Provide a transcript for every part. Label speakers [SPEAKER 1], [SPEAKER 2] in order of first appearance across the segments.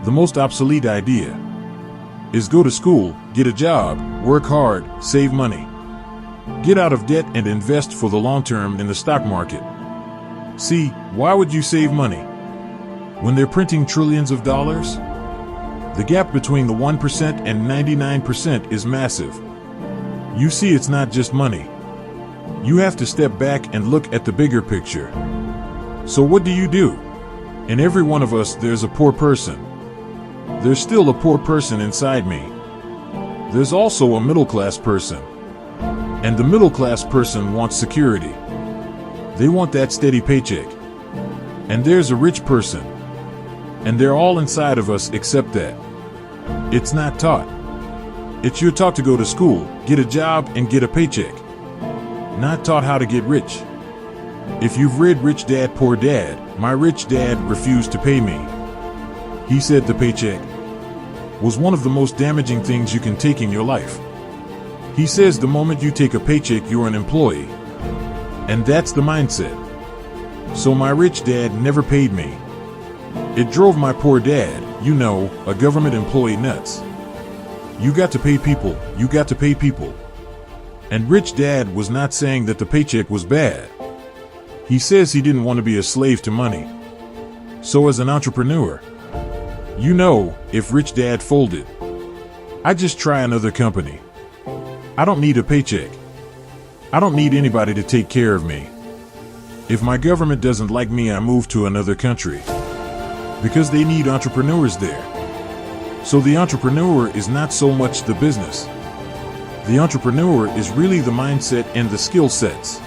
[SPEAKER 1] The most obsolete idea is go to school, get a job, work hard, save money. Get out of debt and invest for the long term in the stock market. See, why would you save money when they're printing trillions of dollars? The gap between the 1% and 99% is massive. You see, it's not just money. You have to step back and look at the bigger picture. So what do? In every one of us, there's a poor person. There's still a poor person inside me. There's also a middle-class person. And the middle-class person wants security. They want that steady paycheck. And there's a rich person. And they're all inside of us except that. It's not taught. It's you're taught to go to school, get a job, and get a paycheck. Not taught how to get rich. If you've read Rich Dad, Poor Dad, my rich dad refused to pay me. He said the paycheck was one of the most damaging things you can take in your life. He says the moment you take a paycheck, you're an employee. And that's the mindset. So my rich dad never paid me. It drove my poor dad, a government employee, nuts. You got to pay people, you got to pay people. And Rich Dad was not saying that the paycheck was bad. He says he didn't want to be a slave to money. So as an entrepreneur, if Rich Dad folded, I just try another company. I don't need a paycheck. I don't need anybody to take care of me. If my government doesn't like me, I move to another country. Because they need entrepreneurs there. So the entrepreneur is not so much the business. The entrepreneur is really the mindset and the skill sets.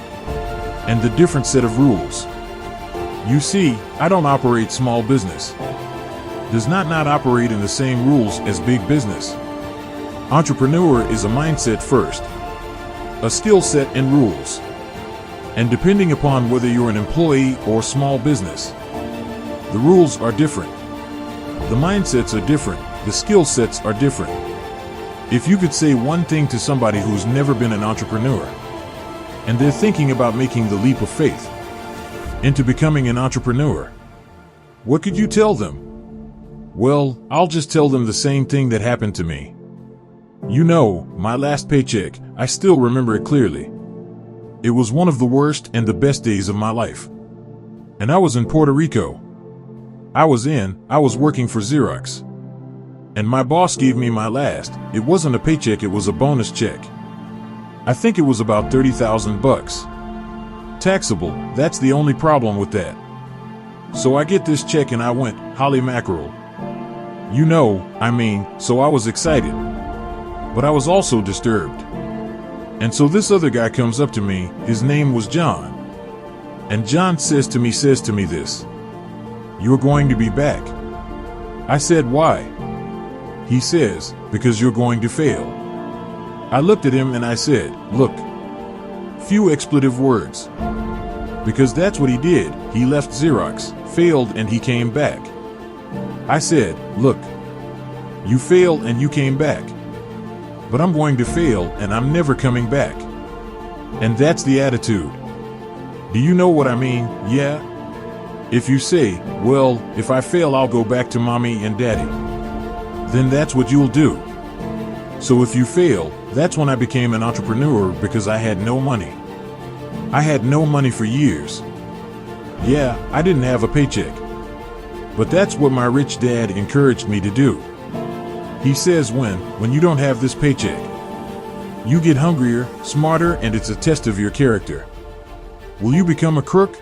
[SPEAKER 1] And the different set of rules. You see, I don't operate small business. Does not operate in the same rules as big business. Entrepreneur is a mindset first, a skill set and rules. And depending upon whether you're an employee or small business, the rules are different. The mindsets are different. The skill sets are different. If you could say one thing to somebody who's never been an entrepreneur, and they're thinking about making the leap of faith into becoming an entrepreneur, what could you tell them? Well, I'll just tell them the same thing that happened to me. My last paycheck, I still remember it clearly. It was one of the worst and the best days of my life. And I was in Puerto Rico. I was working for Xerox. And my boss gave me my last. It wasn't a paycheck, it was a bonus check. I think it was about $30,000. Taxable, that's the only problem with that. So I get this check and I went, holy mackerel. So I was excited. But I was also disturbed. And so this other guy comes up to me, his name was John. And John says to me this, "You're going to be back." I said, "Why?" He says, "Because you're going to fail." I looked at him and I said, "Look." Few expletive words. Because that's what he did. He left Xerox, failed, and he came back. I said, "Look, you failed and you came back. But I'm going to fail and I'm never coming back." And that's the attitude. Do you know what I mean? Yeah. If you say, "Well, if I fail, I'll go back to mommy and daddy," then that's what you'll do. So if you fail, that's when I became an entrepreneur, because I had no money. I had no money for years. Yeah, I didn't have a paycheck. But that's what my rich dad encouraged me to do. He says when you don't have this paycheck, you get hungrier, smarter, and it's a test of your character. Will you become a crook?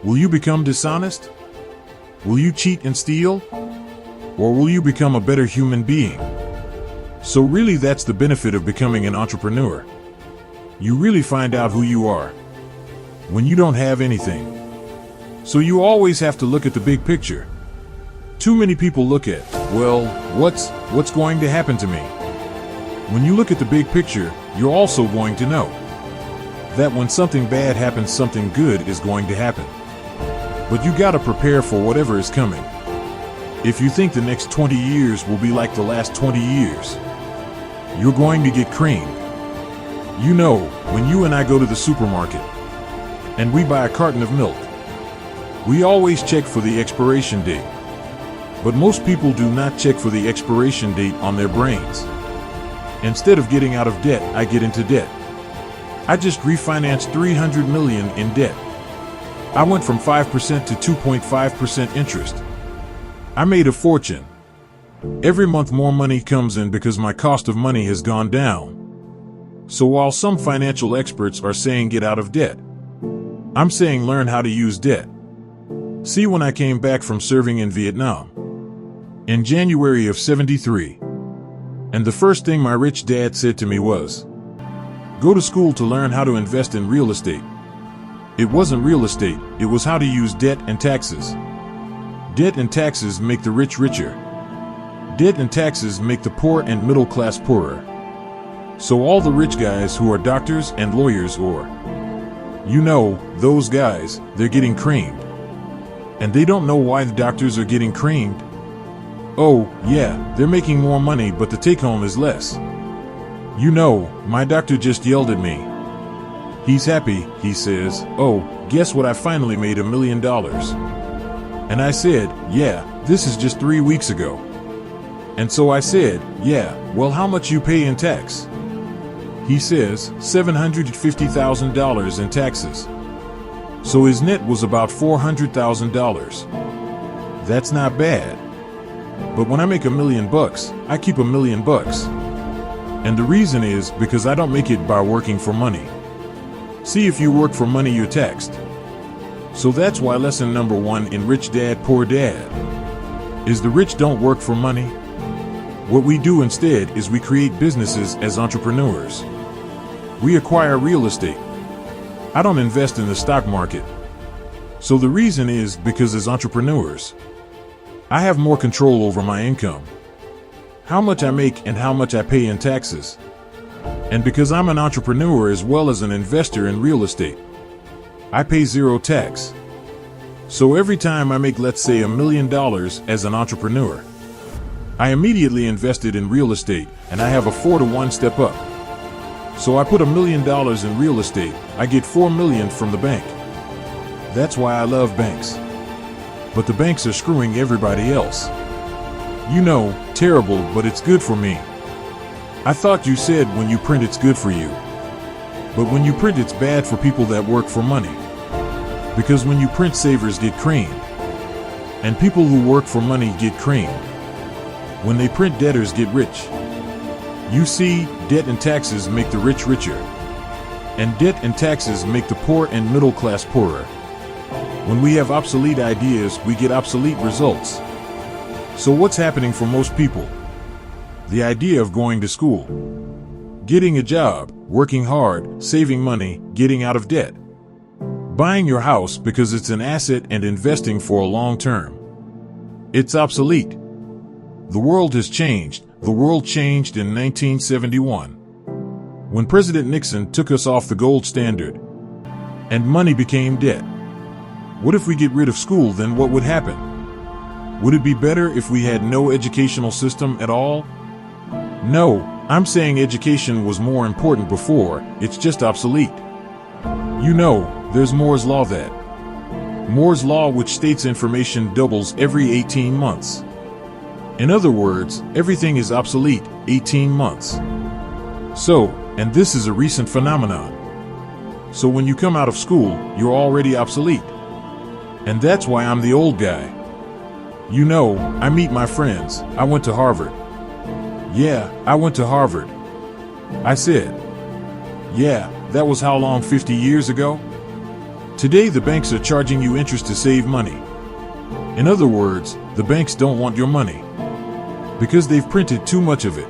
[SPEAKER 1] Will you become dishonest? Will you cheat and steal? Or will you become a better human being? So really, that's the benefit of becoming an entrepreneur. You really find out who you are when you don't have anything. So you always have to look at the big picture. Too many people look at, well, what's going to happen to me? When you look at the big picture, you're also going to know that when something bad happens, something good is going to happen. But you gotta prepare for whatever is coming. If you think the next 20 years will be like the last 20 years, you're going to get creamed. When you and I go to the supermarket and we buy a carton of milk, we always check for the expiration date. But most people do not check for the expiration date on their brains. Instead of getting out of debt, I get into debt. I just refinanced $300 million in debt. I went from 5% to 2.5% interest. I made a fortune. Every month more money comes in because my cost of money has gone down. So while some financial experts are saying get out of debt, I'm saying learn how to use debt. See, when I came back from serving in Vietnam in January of '73, and the first thing my rich dad said to me was, go to school to learn how to invest in real estate. It wasn't real estate, it was how to use debt and taxes. Debt and taxes make the rich richer. Debt and taxes make the poor and middle class poorer. So all the rich guys who are doctors and lawyers, or, those guys, they're getting creamed. And they don't know why the doctors are getting creamed. Oh, yeah, they're making more money, but the take-home is less. My doctor just yelled at me. He's happy, he says, oh, guess what, I finally made $1 million. And I said, yeah, this is just 3 weeks ago. And so I said, yeah, well, how much you pay in tax? He says, $750,000 in taxes. So his net was about $400,000. That's not bad. But when I make $1 million, I keep $1 million. And the reason is because I don't make it by working for money. See, if you work for money, you're taxed. So that's why lesson number 1 in Rich Dad, Poor Dad is the rich don't work for money. What we do instead is we create businesses as entrepreneurs. We acquire real estate. I don't invest in the stock market. So the reason is because as entrepreneurs, I have more control over my income, how much I make and how much I pay in taxes. And because I'm an entrepreneur as well as an investor in real estate, I pay 0 tax. So every time I make, let's say, $1 million as an entrepreneur, I immediately invested in real estate, and I have a 4-to-1 step up. So I put $1 million in real estate, I get $4 million from the bank. That's why I love banks. But the banks are screwing everybody else. Terrible, but it's good for me. I thought you said when you print it's good for you. But when you print it's bad for people that work for money. Because when you print, savers get creamed. And people who work for money get creamed. When they print, debtors get rich. You see, debt and taxes make the rich richer. And debt and taxes make the poor and middle class poorer. When we have obsolete ideas, we get obsolete results. So what's happening for most people? The idea of going to school, getting a job, working hard, saving money, getting out of debt, buying your house because it's an asset and investing for a long term. It's obsolete. The world has changed. The world changed in 1971 when President Nixon took us off the gold standard and money became debt. What if we get rid of school? Then what would happen? Would it be better if we had no educational system at all? No, I'm saying education was more important before, it's just obsolete. There's Moore's Law Moore's Law, which states information doubles every 18 months. In other words, everything is obsolete 18 months. So, and this is a recent phenomenon. So when you come out of school, you're already obsolete. And that's why I'm the old guy. I meet my friends. I went to Harvard. Yeah, I went to Harvard. I said, yeah, that was how long, 50 years ago? Today the banks are charging you interest to save money. In other words, the banks don't want your money because they've printed too much of it.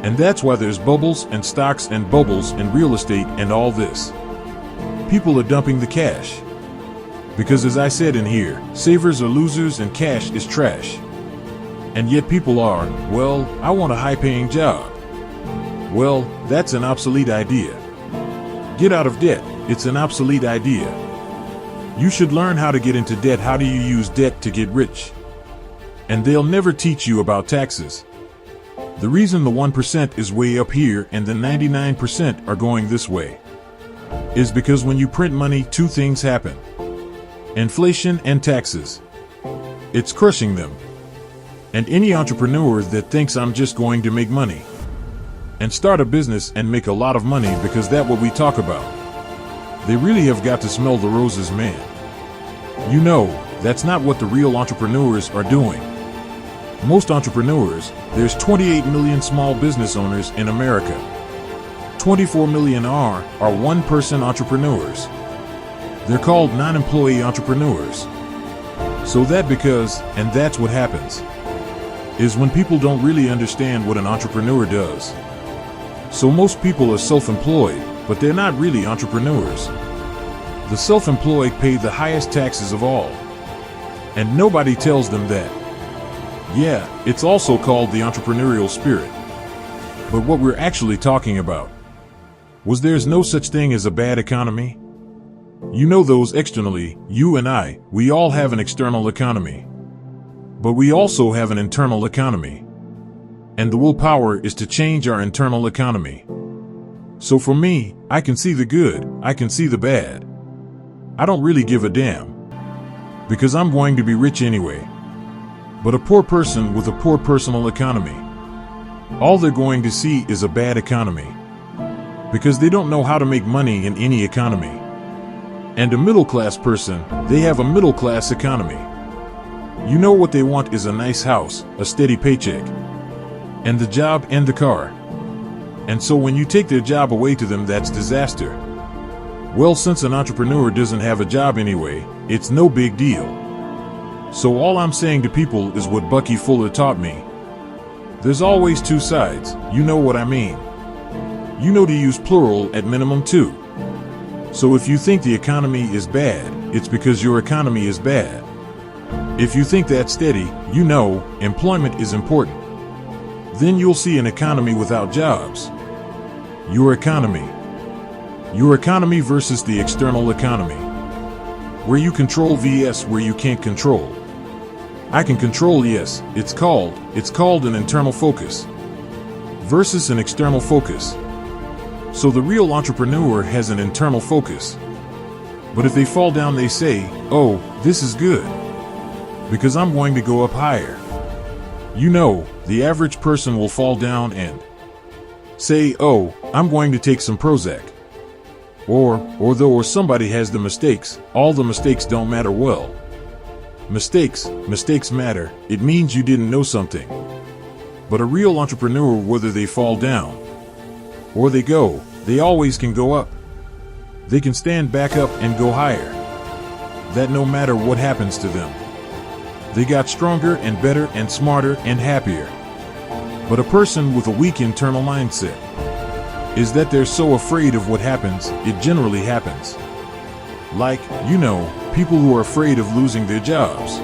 [SPEAKER 1] And that's why there's bubbles and stocks and bubbles in real estate and all this. People are dumping the cash. Because as I said in here, savers are losers and cash is trash. And yet people are, well, I want a high-paying job. Well, that's an obsolete idea. Get out of debt. It's an obsolete idea. You should learn how to get into debt. How do you use debt to get rich? And they'll never teach you about taxes. The reason the 1% is way up here and the 99% are going this way is because when you print money, 2 things happen. Inflation and taxes. It's crushing them. And any entrepreneur that thinks I'm just going to make money and start a business and make a lot of money because that's what we talk about, they really have got to smell the roses, man. You know, that's not what the real entrepreneurs are doing. Most entrepreneurs, there's 28 million small business owners in America. 24 million are one-person entrepreneurs. They're called non-employee entrepreneurs. So that's what happens, is when people don't really understand what an entrepreneur does. So most people are self-employed, but they're not really entrepreneurs. The self-employed pay the highest taxes of all, and nobody tells them that. Yeah, it's also called the entrepreneurial spirit. But what we're actually talking about was there's no such thing as a bad economy. You know, those externally, you and I, we all have an external economy. But we also have an internal economy. And the willpower is to change our internal economy. So for me, I can see the good, I can see the bad. I don't really give a damn, because I'm going to be rich anyway. But a poor person with a poor personal economy, all they're going to see is a bad economy, because they don't know how to make money in any economy. And a middle-class person, they have a middle-class economy. You know, what they want is a nice house, a steady paycheck, and the job and the car. And so when you take their job away to them, that's disaster. Well, since an entrepreneur doesn't have a job anyway, it's no big deal. So all I'm saying to people is what Bucky Fuller taught me. There's always two sides, you know what I mean. You know to use plural at minimum too. So if you think the economy is bad, it's because your economy is bad. If you think that's steady, you know, employment is important. Then you'll see an economy without jobs. Your economy versus the external economy, where you control vs where you can't control. I can control, yes, it's called an internal focus versus an external focus. So the real entrepreneur has an internal focus. But if they fall down, they say, oh, this is good, because I'm going to go up higher. You know, the average person will fall down and say, oh, I'm going to take some Prozac. Or somebody has the mistakes, all the mistakes don't matter. Well, mistakes matter. It means you didn't know something. But a real entrepreneur, whether they fall down or they always can go up. They can stand back up and go higher. That no matter what happens to them, they got stronger and better and smarter and happier. But a person with a weak internal mindset is that they're so afraid of what happens, it generally happens. Like, you know, people who are afraid of losing their jobs.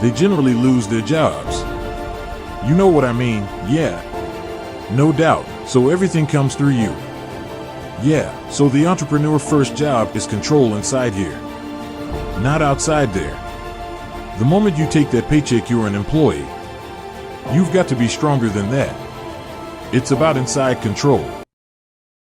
[SPEAKER 1] They generally lose their jobs. You know what I mean? Yeah. No doubt. So everything comes through you. Yeah, so the entrepreneur first job is control inside here, not outside there. The moment you take that paycheck, you're an employee. You've got to be stronger than that. It's about inside control.